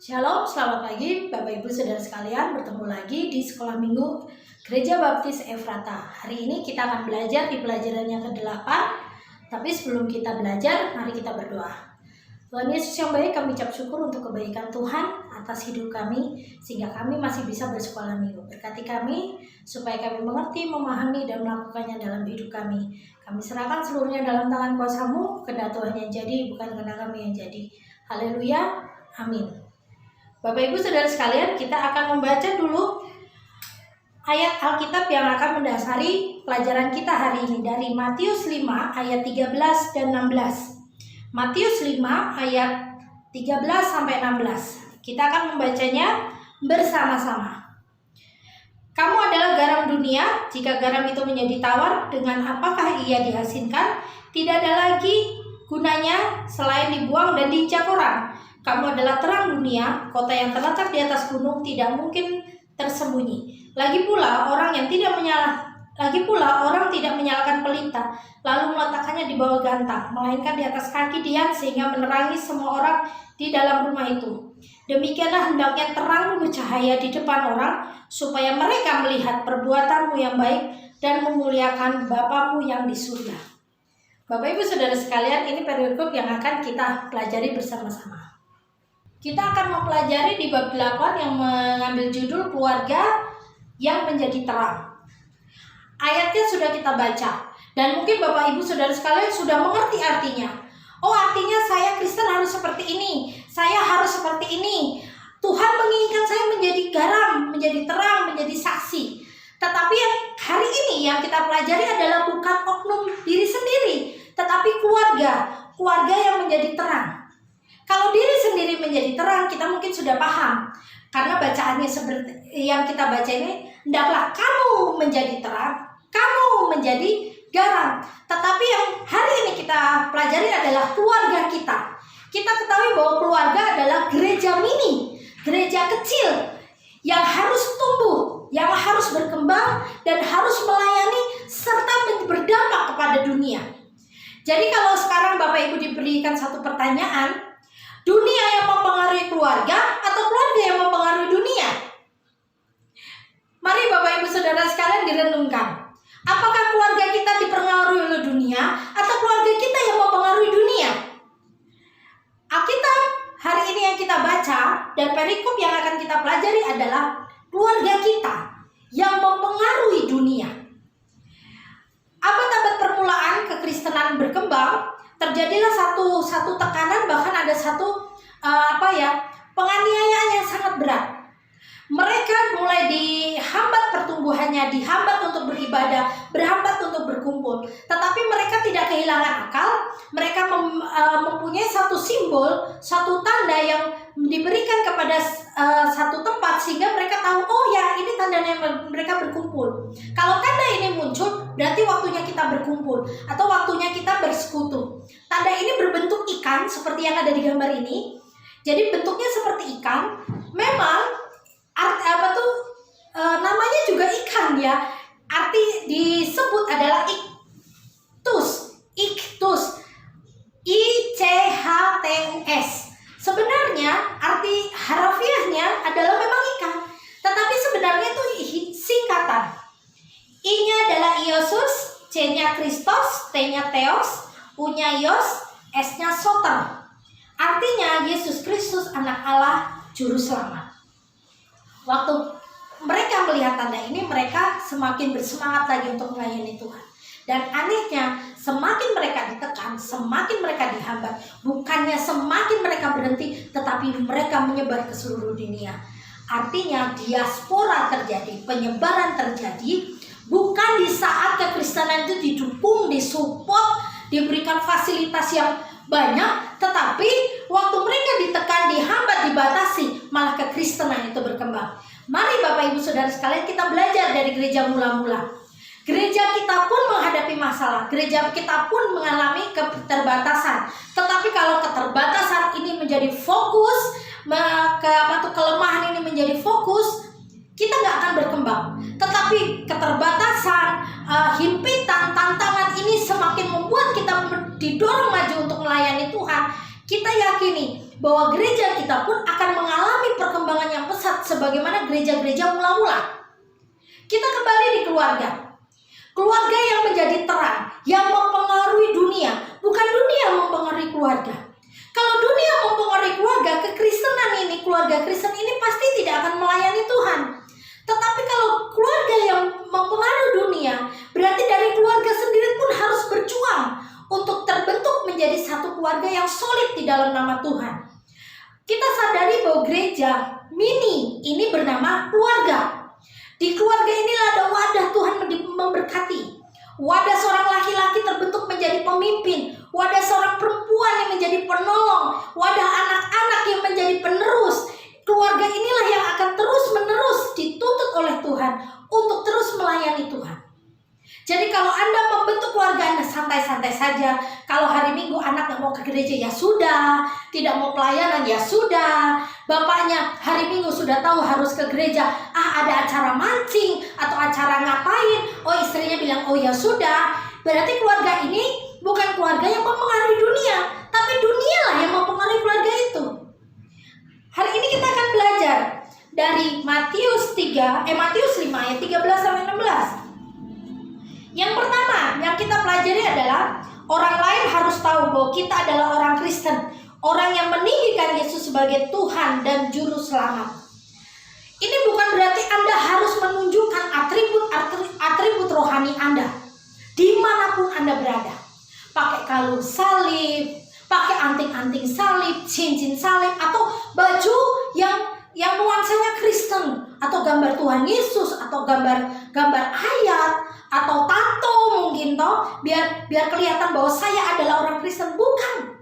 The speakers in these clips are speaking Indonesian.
Shalom, selamat pagi Bapak Ibu Saudara sekalian, bertemu lagi di Sekolah Minggu Gereja Baptis Efrata. Hari ini kita akan belajar di pelajaran yang ke-8. Tapi sebelum kita belajar, mari kita berdoa. Tuhan Yesus yang baik, kami ucap syukur untuk kebaikan Tuhan atas hidup kami, sehingga kami masih bisa bersekolah minggu. Berkati kami, supaya kami mengerti, memahami, dan melakukannya dalam hidup kami. Kami serahkan seluruhnya dalam tangan kuasa-Mu, kehendak Tuhan yang jadi, bukan kehendak kami yang jadi. Haleluya, amin. Bapak Ibu Saudara sekalian, kita akan membaca dulu ayat Alkitab yang akan mendasari pelajaran kita hari ini dari Matius 5 ayat 13 dan 16. Matius 5 ayat 13 sampai 16. Kita akan membacanya bersama-sama. Kamu adalah garam dunia. Jika garam itu menjadi tawar, dengan apakah ia diasinkan? Tidak ada lagi gunanya selain dibuang dan diinjak orang. Kamu adalah terang dunia. Kota yang terletak di atas gunung tidak mungkin tersembunyi. Lagi pula orang tidak menyalakan pelita lalu meletakkannya di bawah gantang, melainkan di atas kaki Dian, sehingga menerangi semua orang di dalam rumah itu. Demikianlah hendaknya terangmu bercahaya di depan orang, supaya mereka melihat perbuatanmu yang baik dan memuliakan Bapamu yang di surga. Bapak Ibu Saudara sekalian, ini perikop yang akan kita pelajari bersama-sama. Kita akan mempelajari di bab 8 yang mengambil judul keluarga yang menjadi terang. Ayatnya sudah kita baca, dan mungkin Bapak Ibu Saudara sekalian sudah mengerti artinya. Oh, artinya saya Kristen harus seperti ini, saya harus seperti ini. Tuhan menginginkan saya menjadi garam, menjadi terang, menjadi saksi. Tetapi yang hari ini yang kita pelajari adalah bukan oknum diri sendiri, tetapi keluarga yang menjadi terang. Kalau diri sendiri menjadi terang, kita mungkin sudah paham. Karena bacaannya seperti yang kita baca ini, hendaklah kamu menjadi terang, kamu menjadi garam. Tetapi yang hari ini kita pelajari adalah keluarga kita. Kita ketahui bahwa keluarga adalah gereja mini, gereja kecil yang harus tumbuh, yang harus berkembang, dan harus melayani serta berdampak kepada dunia. Jadi kalau sekarang Bapak Ibu diberikan satu pertanyaan, dunia yang mempengaruhi keluarga atau keluarga yang mempengaruhi dunia? Mari Bapak Ibu Saudara sekalian direnungkan. Apakah keluarga kita dipengaruhi oleh dunia atau keluarga kita yang mempengaruhi dunia? Alkitab hari ini yang kita baca dan perikop yang akan kita pelajari adalah keluarga kita yang mempengaruhi dunia. Abad-abad permulaan kekristenan berkembang, terjadilah satu tekanan, bahkan ada satu penganiayaan yang sangat berat. Mereka mulai dihambat pertumbuhannya, dihambat untuk beribadah, berhambat untuk berkumpul. Tetapi mereka tidak kehilangan akal. Mereka mempunyai satu simbol, satu tanda yang diberikan kepada satu tempat, sehingga mereka tahu, oh ya, ini tandanya mereka berkumpul. Kalau tanda ini muncul, berarti waktunya kita berkumpul atau waktunya kita bersekutu. Tanda ini berbentuk ikan seperti yang ada di gambar ini. Jadi bentuknya seperti ikan. Memang namanya juga ikan ya. Arti disebut adalah iktus, ICHTUS. Sebenarnya arti harafiahnya adalah memang ikan, tetapi sebenarnya itu singkatan. I-nya adalah Iosus, C-nya Kristos, T-nya Theos, U-nya Ios, S-nya Soter. Artinya Yesus Kristus anak Allah juru selamat. Waktu mereka melihat tanda ini, mereka semakin bersemangat lagi untuk melayani Tuhan. Dan anehnya, semakin mereka ditekan, semakin mereka dihambat. Bukannya semakin mereka berhenti, tetapi mereka menyebar ke seluruh dunia. Artinya diaspora terjadi, penyebaran terjadi. Bukan di saat kekristenan itu didukung, disupport, diberikan fasilitas yang banyak, tetapi waktu mereka ditekan, dihambat, dibatasi, malah kekristenan itu berkembang. Mari Bapak Ibu Saudara sekalian, kita belajar dari gereja mula-mula. Gereja kita pun menghadapi masalah, gereja kita pun mengalami keterbatasan. Tetapi kalau keterbatasan ini menjadi fokus, kelemahan ini menjadi fokus, kita nggak akan berkembang. Tetapi keterbatasan, himpitan, tantangan ini semakin membuat kita didorong maju untuk melayani Tuhan. Kita yakini bahwa gereja kita pun akan mengalami perkembangan yang pesat sebagaimana gereja-gereja mula-mula. Kita kembali di keluarga. Keluarga yang menjadi terang, yang mempengaruhi dunia, bukan dunia yang mempengaruhi keluarga. Kalau dunia mempengaruhi keluarga, kekristenan ini, keluarga Kristen ini pasti tidak akan melayani Tuhan. Tetapi kalau keluarga yang mempengaruhi dunia, berarti dari keluarga sendiri pun harus berjuang untuk terbentuk menjadi satu keluarga yang solid di dalam nama Tuhan. Kita sadari bahwa gereja mini ini bernama keluarga. Di keluarga inilah ada wadah Tuhan memberkati. Wadah seorang laki-laki terbentuk menjadi pemimpin. Wadah seorang perempuan yang menjadi penolong. Wadah anak-anak yang menjadi penerus. Keluarga inilah yang akan terus-menerus dituntut oleh Tuhan untuk terus melayani Tuhan. Jadi kalau Anda membentuk keluarga Anda santai-santai saja. Kalau hari Minggu anak nggak mau ke gereja, ya sudah. Tidak mau pelayanan, ya sudah. Bapaknya hari Minggu sudah tahu harus ke gereja. Ada acara mancing atau acara ngapain. Oh, istrinya bilang, oh ya sudah. Berarti keluarga ini bukan keluarga yang mempengaruhi dunia, tapi dunia lah yang mempengaruhi keluarga itu. Hari ini kita akan belajar dari Matius 5 ayat 13-16. Yang pertama yang kita pelajari adalah orang lain harus tahu bahwa kita adalah orang Kristen, orang yang meninggikan Yesus sebagai Tuhan dan Juru Selamat. Ini bukan berarti Anda harus menunjukkan atribut rohani Anda dimanapun Anda berada. Pakai kalung salib, pakai anting-anting salib, cincin salib, atau baju yang nuansanya Kristen, atau gambar Tuhan Yesus, atau gambar ayat, atau tato mungkin biar kelihatan bahwa saya adalah orang Kristen. Bukan.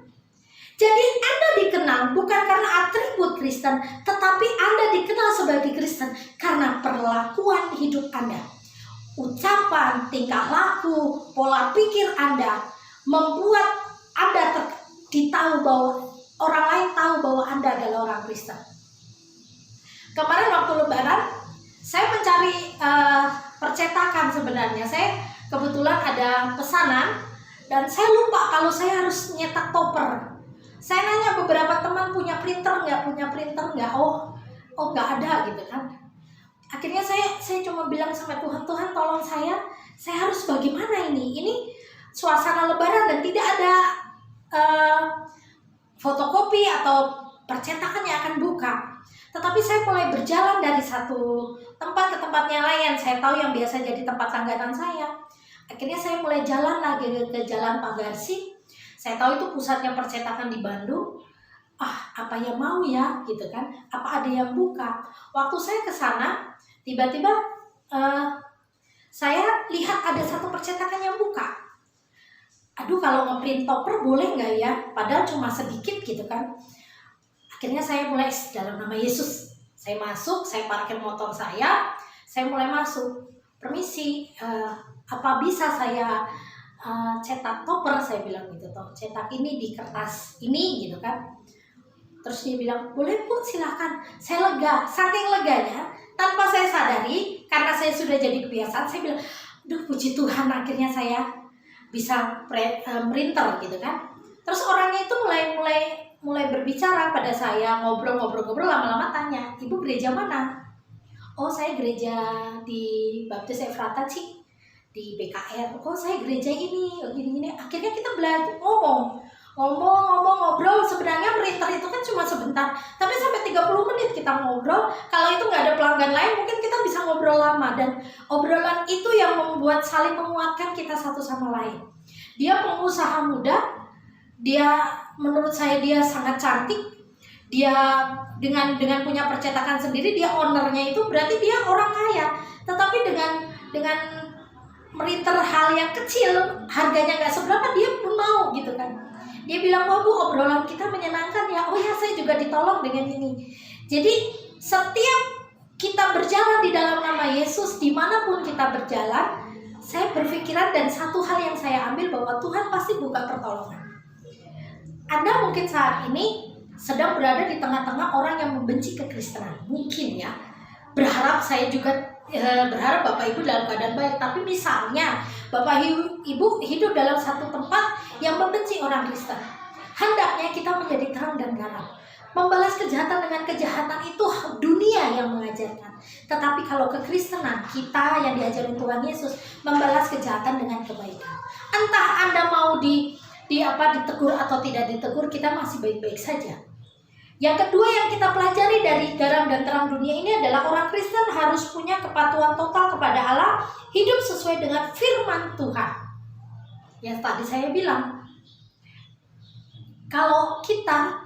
Jadi Anda dikenal bukan karena atribut Kristen, tetapi Anda dikenal sebagai Kristen karena perlakuan hidup Anda. Ucapan, tingkah laku, pola pikir Anda membuat Anda ditahu bahwa orang lain tahu bahwa Anda adalah orang Kristen. Kemarin waktu Lebaran saya mencari percetakan sebenarnya. Saya kebetulan ada pesanan dan saya lupa kalau saya harus nyetak topper. Saya nanya beberapa teman, punya printer nggak? Oh nggak ada gitu kan. Akhirnya saya cuma bilang sama Tuhan, tolong saya harus bagaimana ini? Ini suasana Lebaran dan tidak ada fotokopi atau percetakan yang akan buka. Tetapi saya mulai berjalan dari satu tempat ke tempat yang lain. Saya tahu yang biasa jadi tempat langganan saya. Akhirnya saya mulai jalan lagi ke Jalan Pagarsi. Saya tahu itu pusatnya percetakan di Bandung. Apa yang mau ya gitu kan? Apa ada yang buka? Waktu saya ke sana, tiba-tiba saya lihat ada satu percetakan yang buka. Aduh, kalau ngeprint topper boleh nggak ya? Padahal cuma sedikit gitu kan. Akhirnya saya mulai dalam nama Yesus. Saya masuk, saya parkir motor saya mulai masuk. Permisi, apa bisa saya cetak topper? Saya bilang gitu toh. Cetak ini di kertas ini gitu kan. Terus dia bilang, boleh Bu, silakan. Saya lega, saking leganya, tanpa saya sadari, karena saya sudah jadi kebiasaan, saya bilang, duh puji Tuhan akhirnya saya bisa printer gitu kan. Terus orangnya itu mulai berbicara pada saya, ngobrol lama-lama tanya, Ibu gereja mana? Oh saya gereja di Baptis Efrata Cik, di BKR. Oh saya gereja ini, gini-gini. Akhirnya kita belajar ngobrol. Sebenarnya printer itu kan cuma sebentar, tapi sampai 30 menit kita ngobrol. Kalau itu nggak ada pelanggan lain, mungkin kita bisa ngobrol lama. Dan obrolan itu yang membuat saling menguatkan kita satu sama lain. Dia pengusaha muda, menurut saya dia sangat cantik. Dia dengan punya percetakan sendiri, dia ownernya itu berarti dia orang kaya. Tetapi dengan merinter hal yang kecil, harganya nggak seberapa, dia pun mau gitu kan. Dia bilang, wah Bu, obrolan kita menyenangkan ya. Oh ya, saya juga ditolong dengan ini. Jadi setiap kita berjalan di dalam nama Yesus, dimanapun kita berjalan, saya berpikiran dan satu hal yang saya ambil bahwa Tuhan pasti buka pertolongan. Anda mungkin saat ini sedang berada di tengah-tengah orang yang membenci kekristenan, mungkin ya. Saya juga berharap Bapak Ibu dalam keadaan baik. Tapi misalnya Bapak Ibu hidup dalam satu tempat yang membenci orang Kristen, hendaknya kita menjadi terang dan garam. Membalas kejahatan dengan kejahatan itu dunia yang mengajarkan. Tetapi kalau kekristenan, kita yang diajarin Tuhan Yesus membalas kejahatan dengan kebaikan. Entah Anda mau ditegur atau tidak ditegur, kita masih baik-baik saja. Yang kedua yang kita pelajari dari garam dan terang dunia ini adalah orang Kristen harus punya kepatuhan total kepada Allah, hidup sesuai dengan firman Tuhan. Yang tadi saya bilang, kalau kita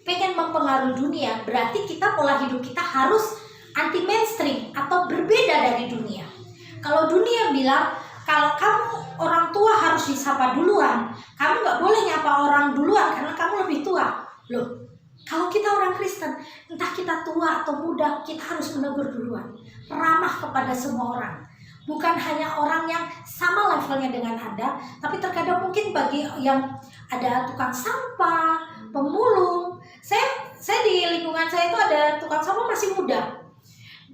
pengen mempengaruhi dunia, berarti kita pola hidup kita harus anti mainstream atau berbeda dari dunia. Kalau dunia bilang, kalau kamu orang tua harus disapa duluan, kamu nggak boleh nyapa orang duluan karena kamu lebih tua. Loh, kalau kita orang Kristen, entah kita tua atau muda, kita harus menegur duluan, ramah kepada semua orang. Bukan hanya orang yang sama levelnya dengan Anda, tapi terkadang mungkin bagi yang ada tukang sampah, pemulung. Saya di lingkungan saya itu ada tukang sampah masih muda.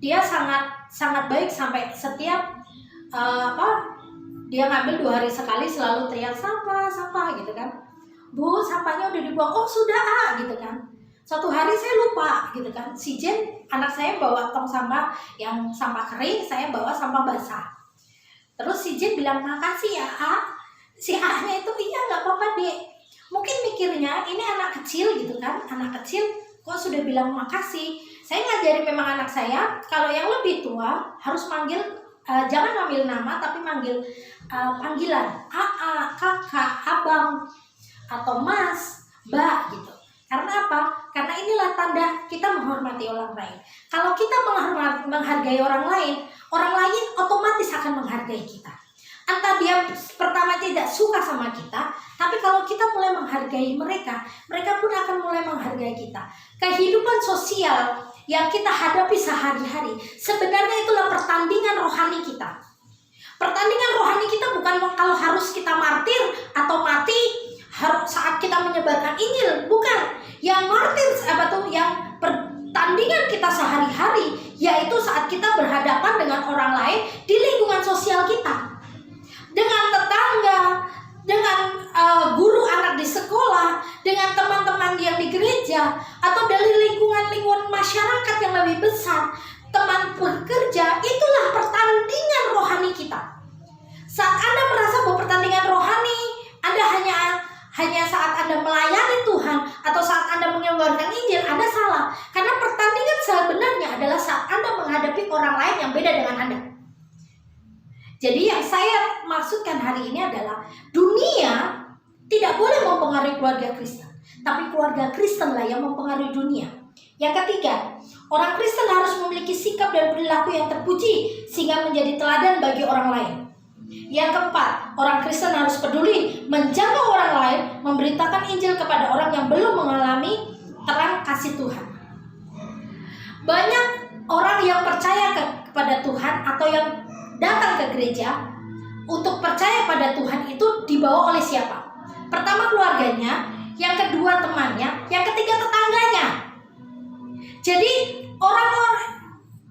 Dia sangat baik, sampai setiap dia ngambil 2 hari sekali selalu teriak sampah gitu kan. Bu, sampahnya udah dibuang. Oh sudah gitu kan. Suatu hari saya lupa gitu kan. Si Jen, anak saya bawa tong sampah yang sampah kering, saya bawa sampah basah. Terus si Jen bilang, makasih ya A. Si A-nya itu, iya gak apa-apa dek. Mungkin mikirnya ini anak kecil gitu kan. Anak kecil kok sudah bilang makasih. Saya ngajarin memang anak saya, kalau yang lebih tua harus manggil, jangan manggil nama tapi manggil panggilan. AA, kakak, abang, atau mas, mbak gitu. Karena apa? Karena inilah tanda kita menghormati orang lain. Kalau kita menghargai orang lain otomatis akan menghargai kita. Entah dia pertama tidak suka sama kita, tapi kalau kita mulai menghargai mereka, mereka pun akan mulai menghargai kita. Kehidupan sosial yang kita hadapi sehari-hari, sebenarnya itulah pertandingan rohani kita. Pertandingan rohani kita bukan kalau harus kita martir atau mati saat kita menyebarkan Injil, bukan. Yang martir yang pertandingan kita sehari-hari, yaitu saat kita berhadapan dengan orang lain di lingkungan sosial kita, dengan tetangga, dengan guru anak di sekolah, dengan teman-teman yang di gereja, atau dari lingkungan masyarakat yang lebih besar, teman bekerja. Itulah pertandingan rohani kita. Saat Anda merasa bahwa pertandingan rohani Anda hanya saat Anda melayani Tuhan atau saat Anda menyebarkan Injil, Anda salah. Karena pertandingan sebenarnya adalah saat Anda menghadapi orang lain yang beda dengan Anda. Jadi yang saya maksudkan hari ini adalah dunia tidak boleh mempengaruhi keluarga Kristen, tapi keluarga Kristenlah yang mempengaruhi dunia. Yang ketiga, orang Kristen harus memiliki sikap dan perilaku yang terpuji sehingga menjadi teladan bagi orang lain. Yang keempat, orang Kristen harus peduli menjaga orang lain, memberitakan Injil kepada orang yang belum mengalami terang kasih Tuhan. Banyak orang yang percaya kepada Tuhan atau yang datang ke gereja untuk percaya pada Tuhan itu dibawa oleh siapa? Pertama keluarganya, yang kedua temannya, yang ketiga tetangganya. Jadi orang-orang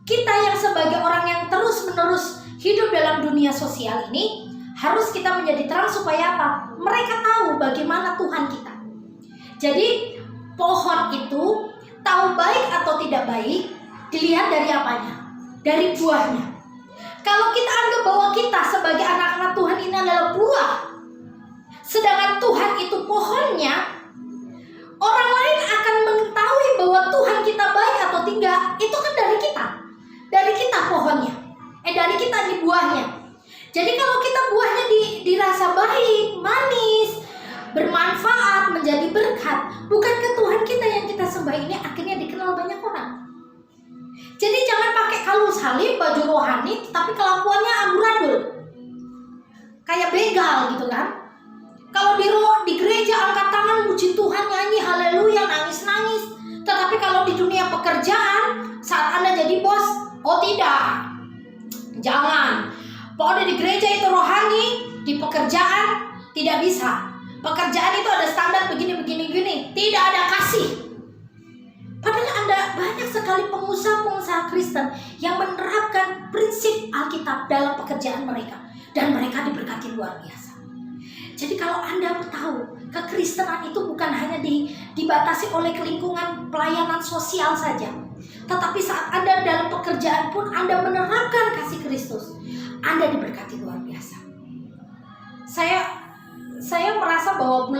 kita yang sebagai orang yang terus-menerus hidup dalam dunia sosial ini harus kita menjadi terang supaya apa? Mereka tahu bagaimana Tuhan kita. Jadi pohon itu tahu baik atau tidak baik dilihat dari apanya? Dari buahnya. Kalau kita anggap bahwa kita sebagai anak-anak Tuhan ini adalah buah, sedangkan Tuhan itu pohonnya, orang lain akan mengetahui bahwa Tuhan kita baik atau tidak. Itu kan dari kita. Dari kita pohonnya. Dari kita di buahnya. Jadi kalau kita buahnya dirasa baik, manis, bermanfaat, menjadi berkat, bukankah Tuhan kita yang kita sembah ini akhirnya dikenal banyak orang? Jadi jangan pakai kalung salib, baju rohani, tapi kelakuannya amburadul, kayak begal gitu kan. Kalau di gereja angkat tangan, puji Tuhan, nyanyi haleluya, nangis-nangis. Tetapi kalau di dunia pekerjaan, saat Anda jadi bos, oh tidak, jangan. Pokoknya di gereja itu rohani, di pekerjaan tidak bisa. Pekerjaan itu ada standar begini. Tidak ada kasih. Padahal Anda banyak sekali pengusaha Kristen yang menerapkan prinsip Alkitab dalam pekerjaan mereka. Dan mereka diberkati luar biasa. Jadi kalau Anda tahu, kekristenan itu bukan hanya dibatasi oleh lingkungan pelayanan sosial saja, tetapi saat Anda dalam pekerjaan pun Anda menerapkan kasih Kristus, Anda diberkati luar biasa. Saya merasa bahwa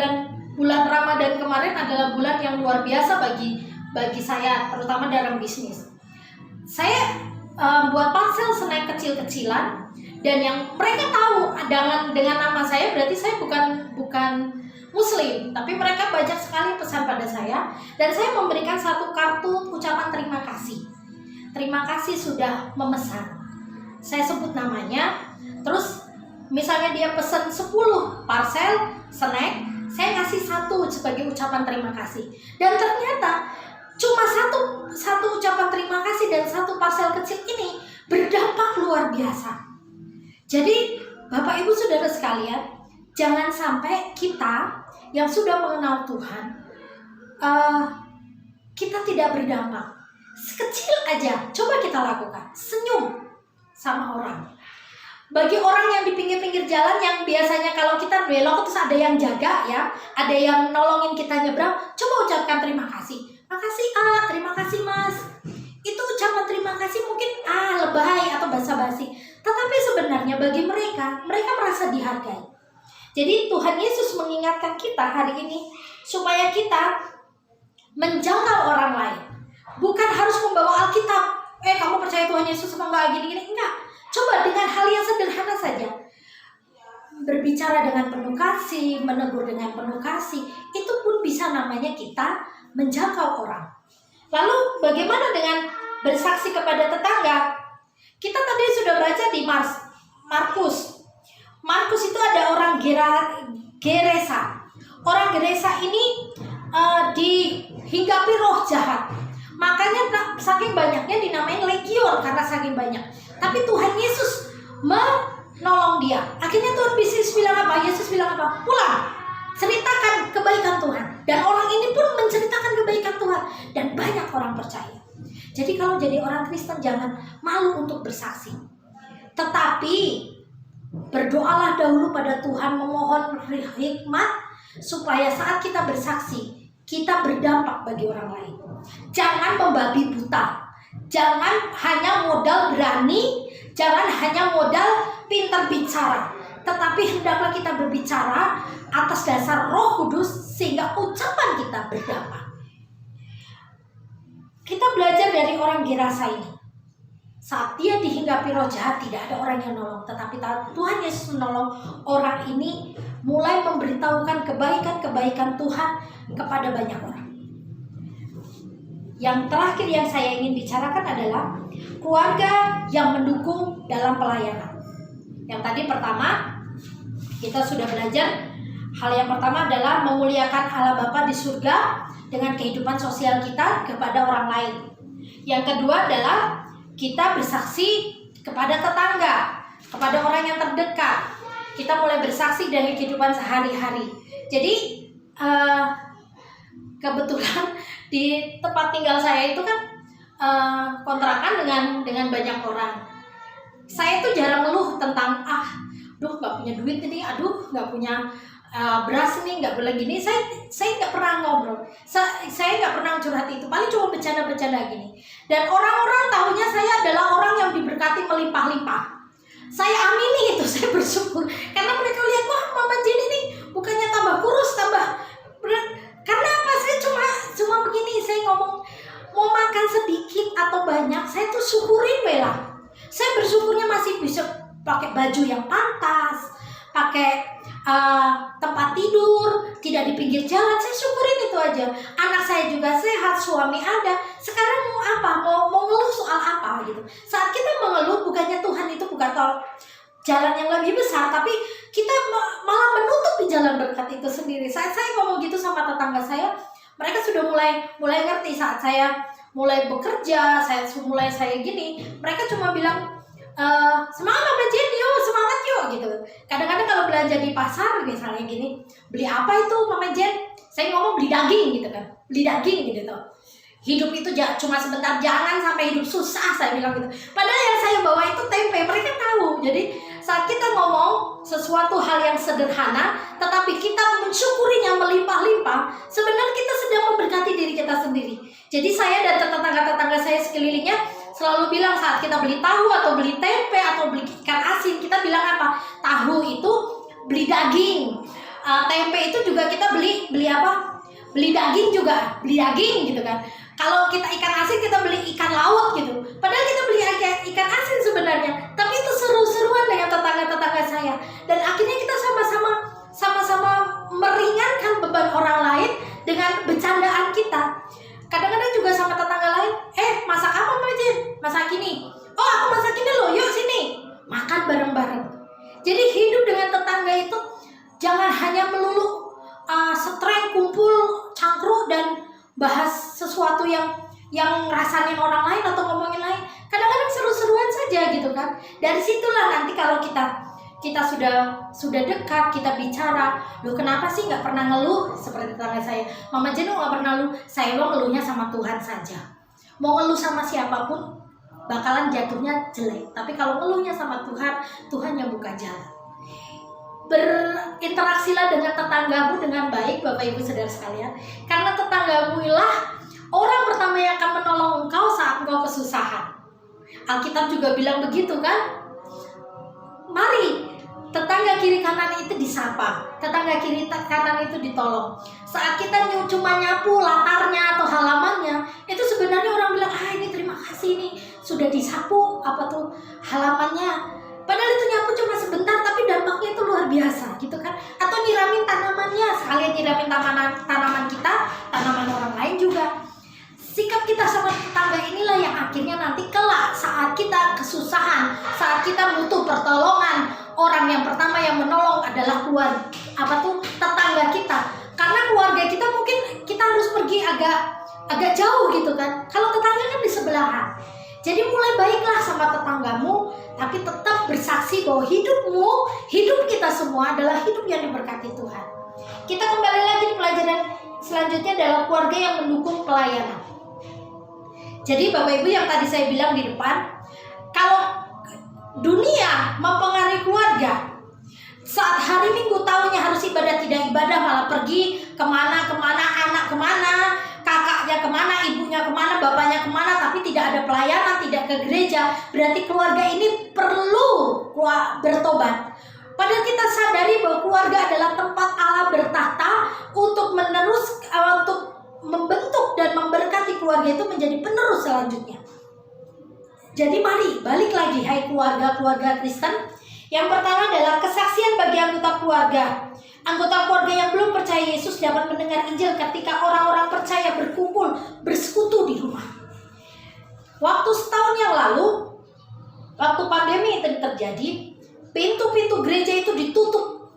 bulan Ramadan kemarin adalah bulan yang luar biasa bagi saya, terutama dalam bisnis. Saya buat parsel snack kecil-kecilan, dan yang mereka tahu dengan nama saya, berarti saya bukan Muslim, tapi mereka banyak sekali pesan pada saya, dan saya memberikan satu kartu ucapan terima kasih. Terima kasih sudah memesan. Saya sebut namanya, terus misalnya dia pesan 10 parcel snack, saya kasih satu sebagai ucapan terima kasih. Dan ternyata cuma satu ucapan terima kasih dan satu parcel kecil ini berdampak luar biasa. Jadi Bapak Ibu Saudara sekalian, jangan sampai kita yang sudah mengenal Tuhan, kita tidak berdampak. Sekecil aja, coba kita lakukan. Senyum sama orang. Bagi orang yang di pinggir-pinggir jalan yang biasanya kalau kita belok terus ada yang jaga ya, ada yang nolongin kita nyebrang, coba ucapkan terima kasih. Makasih terima kasih Mas. Itu ucapan terima kasih mungkin lebay atau basa-basi, tetapi sebenarnya bagi mereka merasa dihargai. Jadi Tuhan Yesus mengingatkan kita hari ini supaya kita menjangkau orang lain. Bukan harus membawa Alkitab. Kamu percaya Tuhan Yesus apa enggak gini-gini? Enggak. Coba dengan hal yang sederhana saja. Berbicara dengan penuh kasih, menegur dengan penuh kasih, itu pun bisa namanya kita menjangkau orang. Lalu bagaimana dengan bersaksi kepada tetangga? Kita tadi sudah baca di Markus. Markus itu ada orang Gerasa. Orang Gerasa ini dihinggapi roh jahat. Makanya saking banyaknya dinamain legion karena saking banyak. Tapi Tuhan Yesus menolong dia. Akhirnya Tuhan Yesus bilang apa? Pulang. Ceritakan kebaikan Tuhan. Dan orang ini pun menceritakan kebaikan Tuhan. Dan banyak orang percaya. Jadi kalau jadi orang Kristen jangan malu untuk bersaksi. Tetapi berdoalah dahulu pada Tuhan, memohon hikmat supaya saat kita bersaksi, kita berdampak bagi orang lain. Jangan membabi buta. Jangan hanya modal berani, jangan hanya modal pintar bicara. Tetapi hendaklah kita berbicara atas dasar Roh Kudus sehingga ucapan kita berdampak. Kita belajar dari orang Gerasa ini. Saat dia dihinggapi roh jahat, tidak ada orang yang nolong, tetapi Tuhan Yesus menolong orang ini, mulai memberitahukan kebaikan-kebaikan Tuhan kepada banyak orang. Yang terakhir yang saya ingin bicarakan adalah keluarga yang mendukung dalam pelayanan. Yang tadi pertama, kita sudah belajar. Hal yang pertama adalah memuliakan Allah Bapa di surga dengan kehidupan sosial kita kepada orang lain. Yang kedua adalah kita bersaksi kepada tetangga, kepada orang yang terdekat. Kita mulai bersaksi dari kehidupan sehari-hari. Jadi kebetulan di tempat tinggal saya itu kan kontrakan dengan banyak orang. Saya tuh jarang ngeluh tentang nggak punya duit ini, nggak punya beras nih, nggak boleh gini. Saya nggak pernah ngobrol. Saya nggak pernah curhat itu. Paling cuma bercanda-bercanda gini. Dan orang-orang tahunya saya adalah orang yang diberkati melimpah-limpah. Saya amini itu, saya bersyukur. Karena mereka lihat, wah Mama Jenny ini bukannya tambah kurus, tambah berat. Karena apa? Saya cuma begini, saya ngomong mau makan sedikit atau banyak, saya tuh syukurin bela. Saya bersyukurnya masih bisa pakai baju yang pantas, pakai tempat tidur, tidak di pinggir jalan. Saya syukurin itu aja. Anak saya juga sehat, suami ada. Sekarang mau apa? Mau ngeluh soal apa gitu. Saat kita mengeluh, bukannya Tuhan itu bukan jalan yang lebih besar, tapi kita malah menutup di jalan berkat itu sendiri. Saat saya ngomong gitu sama tetangga saya, mereka sudah mulai ngerti. Saat saya mulai bekerja, saya gini, mereka cuma bilang, semangat Mama Jenny, semangat yuk gitu. Kadang-kadang kalau belanja di pasar misalnya gini, beli apa itu Mama Jen? Saya ngomong beli daging gitu kan, beli daging gitu tuh. Hidup itu cuma sebentar, jangan sampai hidup susah, saya bilang gitu. Padahal yang saya bawa itu tempe, mereka tahu. Jadi saat kita ngomong sesuatu hal yang sederhana, tetapi kita mensyukurinya melimpah-limpah, sebenarnya kita sedang memberkati diri kita sendiri. Jadi saya dan tetangga-tetangga saya sekelilingnya selalu bilang saat kita beli tahu atau beli tempe atau beli ikan asin, kita bilang apa? Tahu itu beli daging, tempe itu juga kita beli apa? Beli daging juga, beli daging gitu kan. Kalau kita ikan asin kita beli ikan laut gitu. Padahal kita beli ikan asin sebenarnya, tapi itu seru-seruan dengan tetangga-tetangga saya. Dan akhirnya kita sama-sama meringankan beban orang lain dengan bercandaan kita. Kadang-kadang juga sama tetangga lain, masak apa Mbak Jen? Masak ini. Oh, aku masak ini loh, yuk sini. Makan bareng-bareng. Jadi hidup dengan tetangga itu jangan hanya melulu streng, kumpul, cangkruk dan bahas sesuatu yang rasain orang lain atau ngomongin lain. Kadang-kadang seru-seruan saja gitu kan. Dari situlah nanti kalau kita sudah dekat, kita bicara, loh kenapa sih nggak pernah ngeluh seperti tetangga saya, Mama Jenu nggak pernah ngeluh, saya mau ngeluhnya sama Tuhan saja. Mau ngeluh sama siapapun bakalan jatuhnya jelek, tapi kalau ngeluhnya sama Tuhan, Tuhan yang buka jalan. Berinteraksilah dengan tetanggamu dengan baik, Bapak Ibu Saudara sekalian, karena tetanggamu lah orang pertama yang akan menolong engkau saat engkau kesusahan. Alkitab juga bilang begitu kan? Mari tetangga kiri kanan itu disapa, tetangga kiri kanan itu ditolong. Saat kita cuma nyapu latarnya atau halamannya, itu sebenarnya orang bilang, ini terima kasih nih sudah disapu halamannya. Padahal itu nyapu cuma sebentar, tapi dampaknya itu luar biasa gitu kan. Atau nyiramin tanamannya, sekalian nyiramin tanaman kita, tanaman orang lain juga. Sikap kita sama tetangga inilah yang akhirnya nanti kelak saat kita kesusahan, saat kita butuh pertolongan, orang yang pertama yang menolong adalah tetangga kita. Karena keluarga kita mungkin kita harus pergi agak jauh gitu kan. Kalau tetangga kan di sebelahan. Jadi mulai baiklah sama tetanggamu, tapi tetap bersaksi bahwa hidup kita semua adalah hidup yang diberkati Tuhan. Kita kembali lagi di pelajaran selanjutnya adalah keluarga yang mendukung pelayanan. Jadi Bapak Ibu yang tadi saya bilang di depan, kalau dunia mempengaruhi keluarga, saat hari Minggu tahunya harus ibadah tidak ibadah malah pergi kemana, anak kemana, kakaknya kemana, ibunya kemana, bapaknya kemana, tapi tidak ada pelayanan, tidak ke gereja. Berarti keluarga ini perlu bertobat. Padahal kita sadari bahwa keluarga adalah tempat Allah bertahta untuk membentuk dan memberkati keluarga itu menjadi penerus selanjutnya. Jadi mari balik lagi, hai keluarga Kristen. Yang pertama adalah kesaksian bagi anggota keluarga. Anggota keluarga yang belum percaya Yesus dapat mendengar Injil ketika orang-orang percaya berkumpul, bersekutu di rumah. Waktu setahun yang lalu, waktu pandemi itu terjadi, pintu-pintu gereja itu ditutup.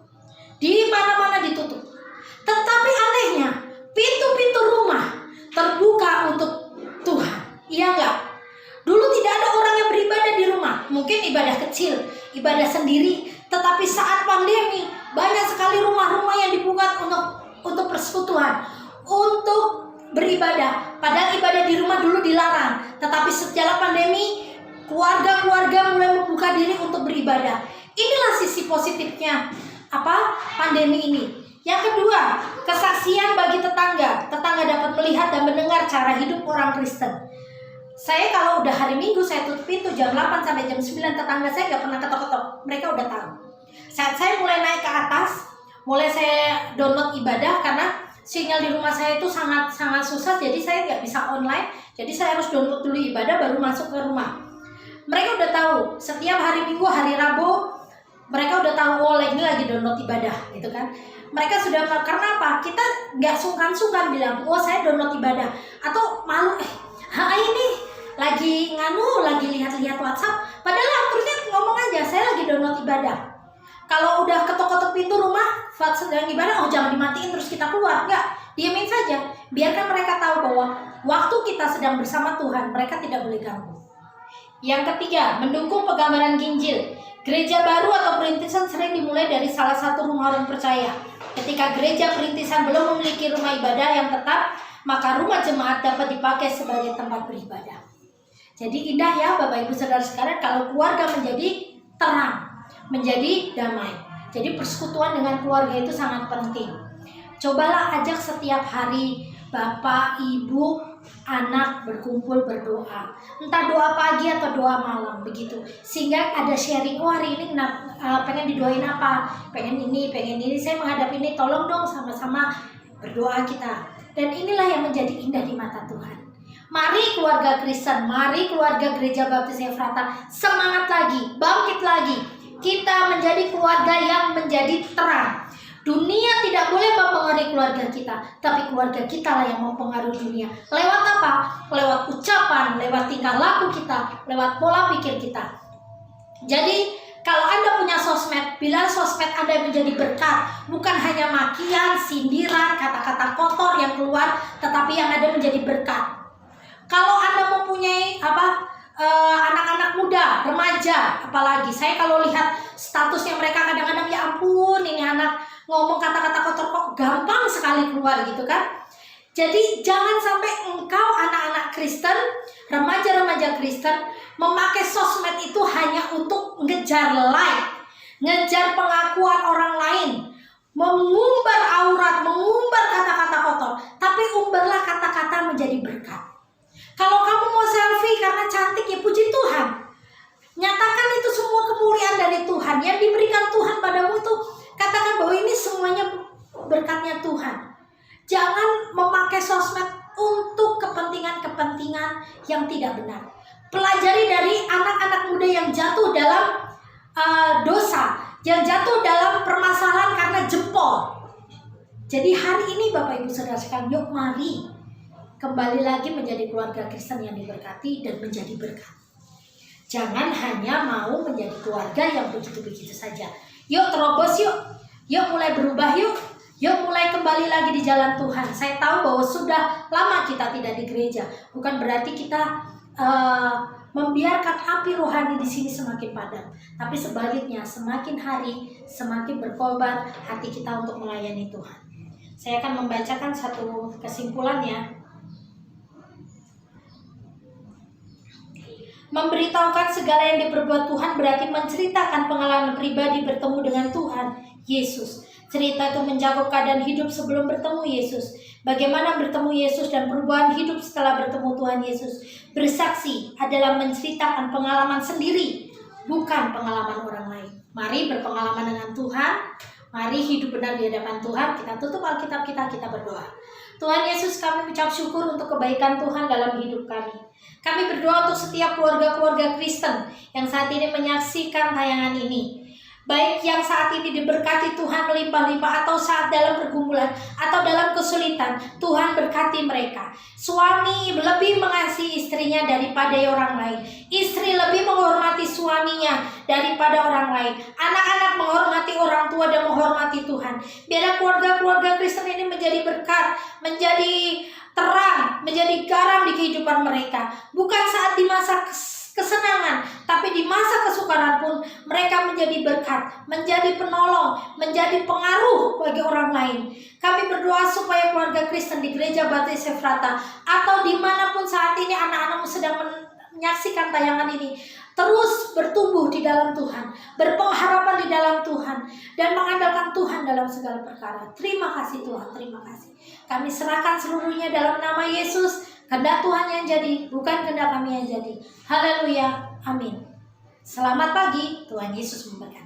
Di mana-mana ditutup. Tetapi anehnya, pintu-pintu rumah terbuka untuk Tuhan. Iya enggak? Dulu tidak ada orang yang beribadah di rumah. Mungkin ibadah kecil, ibadah sendiri. Tetapi saat pandemi, banyak sekali rumah-rumah yang dibuka untuk persekutuan, untuk beribadah. Padahal ibadah di rumah dulu dilarang. Tetapi setelah pandemi, keluarga-keluarga mulai membuka diri untuk beribadah. Inilah sisi positifnya pandemi ini. Yang kedua, kesaksian bagi tetangga. Tetangga dapat melihat dan mendengar cara hidup orang Kristen. Saya kalau udah hari Minggu saya tutup pintu jam 8 sampai jam 9, tetangga saya nggak pernah ketok-ketok. Mereka udah tahu. Saat saya mulai naik ke atas, mulai saya download ibadah karena sinyal di rumah saya itu sangat susah, jadi saya nggak bisa online. Jadi saya harus download dulu ibadah baru masuk ke rumah. Mereka udah tahu. Setiap hari Minggu, hari Rabu, mereka udah tahu ini lagi download ibadah, gitu kan? Mereka sudah, karena apa? Kita nggak sungkan-sungkan bilang, saya download ibadah, atau malu, ini lagi lagi lihat-lihat WhatsApp. Padahal akhirnya ngomong aja, saya lagi download ibadah. Kalau udah ketok-ketok pintu rumah, sedang ibadah, jangan dimatiin terus kita keluar. Enggak, diamin saja. Biarkan mereka tahu bahwa waktu kita sedang bersama Tuhan, mereka tidak boleh ganggu. Yang ketiga, mendukung penggambaran Ginjil. Gereja baru atau perintisan sering dimulai dari salah satu rumah orang percaya. Ketika gereja perintisan belum memiliki rumah ibadah yang tetap, maka rumah jemaat dapat dipakai sebagai tempat beribadah. Jadi indah ya Bapak Ibu Saudara sekalian kalau keluarga menjadi terang, menjadi damai. Jadi persekutuan dengan keluarga itu sangat penting. Cobalah ajak setiap hari bapak, ibu, anak berkumpul berdoa. Entah doa pagi atau doa malam begitu. Sehingga ada sharing, oh hari ini pengen didoain apa, pengen ini, saya menghadapi ini, tolong dong sama-sama berdoa kita. Dan inilah yang menjadi indah di mata Tuhan. Mari keluarga Kristen, mari keluarga Gereja Baptis Efrata semangat lagi, bangkit lagi. Kita menjadi keluarga yang menjadi terang. Dunia tidak boleh mempengaruhi keluarga kita, tapi keluarga kita lah yang mempengaruhi dunia. Lewat apa? Lewat ucapan, lewat tingkah laku kita, lewat pola pikir kita. Jadi kalau Anda punya sosmed, bila sosmed Anda menjadi berkat, bukan hanya makian, sindiran, kata-kata kotor yang keluar, tetapi yang ada menjadi berkat. Kalau Anda mempunyai anak-anak muda, remaja, apalagi saya kalau lihat statusnya mereka kadang-kadang, ya ampun ini anak ngomong kata-kata kotor kok gampang sekali keluar gitu kan. Jadi jangan sampai engkau anak-anak Kristen, remaja-remaja Kristen memakai sosmed itu hanya untuk ngejar like, ngejar pengakuan orang lain, mengumbar aurat, mengumbar kata-kata kotor. Tapi umbarlah kata-kata menjadi berkat. Kalau kamu mau selfie karena cantik, ya puji Tuhan. Nyatakan itu semua kemuliaan dari Tuhan yang diberikan Tuhan padamu itu. Katakan bahwa ini semuanya berkatnya Tuhan. Jangan memakai sosmed untuk kepentingan-kepentingan yang tidak benar. Pelajari dari anak-anak muda yang jatuh dalam dosa, yang jatuh dalam permasalahan karena jempol. Jadi hari ini Bapak Ibu Saudara sekalian, yuk mari kembali lagi menjadi keluarga Kristen yang diberkati dan menjadi berkat. Jangan hanya mau menjadi keluarga yang begitu-begitu saja. Yuk terobos yuk. Yuk mulai berubah yuk. Yuk mulai kembali lagi di jalan Tuhan. Saya tahu bahwa sudah lama kita tidak di gereja. Bukan berarti kita membiarkan api rohani di sini semakin padam. Tapi sebaliknya, semakin hari semakin berkobar hati kita untuk melayani Tuhan. Saya akan membacakan satu kesimpulannya. Memberitahukan segala yang diperbuat Tuhan berarti menceritakan pengalaman pribadi bertemu dengan Tuhan Yesus. Cerita itu mencakup keadaan hidup sebelum bertemu Yesus, bagaimana bertemu Yesus dan perubahan hidup setelah bertemu Tuhan Yesus. Bersaksi adalah menceritakan pengalaman sendiri, bukan pengalaman orang lain. Mari berpengalaman dengan Tuhan, mari hidup benar di hadapan Tuhan. Kita tutup Alkitab kita berdoa. Tuhan Yesus, kami ucap syukur untuk kebaikan Tuhan dalam hidup kami. Kami berdoa untuk setiap keluarga-keluarga Kristen yang saat ini menyaksikan tayangan ini. Baik yang saat ini diberkati Tuhan melimpah-limpah, atau saat dalam pergumulan atau dalam kesulitan, Tuhan berkati mereka. Suami lebih mengasihi istrinya daripada orang lain. Istri lebih menghormati suaminya daripada orang lain. Anak-anak menghormati orang tua dan menghormati Tuhan. Biarlah keluarga-keluarga Kristen ini menjadi berkat, menjadi terang, menjadi garam di kehidupan mereka. Bukan saat di masa kesenangan, tapi di masa kesukaran pun mereka menjadi berkat, menjadi penolong, menjadi pengaruh bagi orang lain. Kami berdoa supaya keluarga Kristen di Gereja Baptis Efrata atau dimanapun saat ini anak-anakmu sedang menyaksikan tayangan ini, terus bertumbuh di dalam Tuhan, berpengharapan di dalam Tuhan, dan mengandalkan Tuhan dalam segala perkara. Terima kasih Tuhan, terima kasih. Kami serahkan seluruhnya dalam nama Yesus. Kehendak Tuhan yang jadi, bukan kehendak kami yang jadi. Haleluya, amin. Selamat pagi, Tuhan Yesus memberkati.